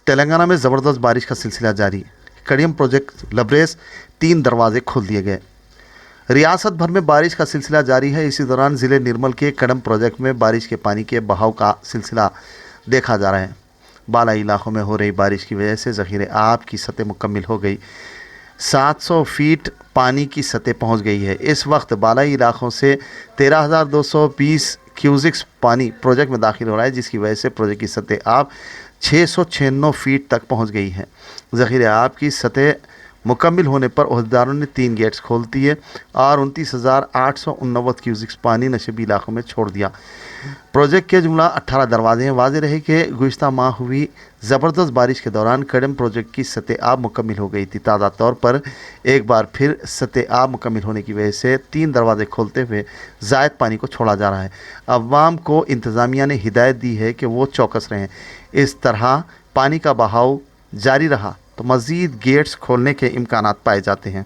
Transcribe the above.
तेलंगाना में ज़बरदस्त बारिश का सिलसिला जारी। कड़ियम प्रोजेक्ट लबरेज 3 दरवाजे खोल दिए गए। रियासत भर में बारिश का सिलसिला जारी है। इसी दौरान ज़िले निर्मल के कड़म प्रोजेक्ट में बारिश के पानी के बहाव का सिलसिला देखा जा रहा है। बालाई इलाकों में हो रही बारिश की वजह से ज़ख़ीरे आब की सतह मुकम्मल हो गई। 700 फीट पानी की सतह पहुंच गई है। इस वक्त बालाई इलाकों से 13,220 क्यूजिक्स पानी प्रोजेक्ट में दाखिल हो रहा है, जिसकी वजह से प्रोजेक्ट की सतह आब 696 फीट तक पहुंच गई है। ज़ख़ीरे आब की सतह मुकम्मल होने पर ओहदेदारों ने 3 गेट्स खोल दिए और 29,889 क्यूजिक्स पानी नशबी इलाकों में छोड़ दिया। प्रोजेक्ट के जुमला 18 दरवाजे हैं। वाज़ेह रहे कि गुज़िश्ता माह हुई ज़बरदस्त बारिश के दौरान कड़म प्रोजेक्ट की सतह आब मुकम्मल हो गई थी। ताज़ा तौर पर एक बार फिर सतह आब मुकम्मल होने की वजह से 3 दरवाजे खोलते हुए ज़ायद पानी को छोड़ा जा रहा है। अवाम को इंतज़ामिया ने हिदायत दी है कि वो चौकस रहें। इस तरह पानी का बहाव जारी रहा तो मज़ीद गेट्स खोलने के इम्कानात पाए जाते हैं।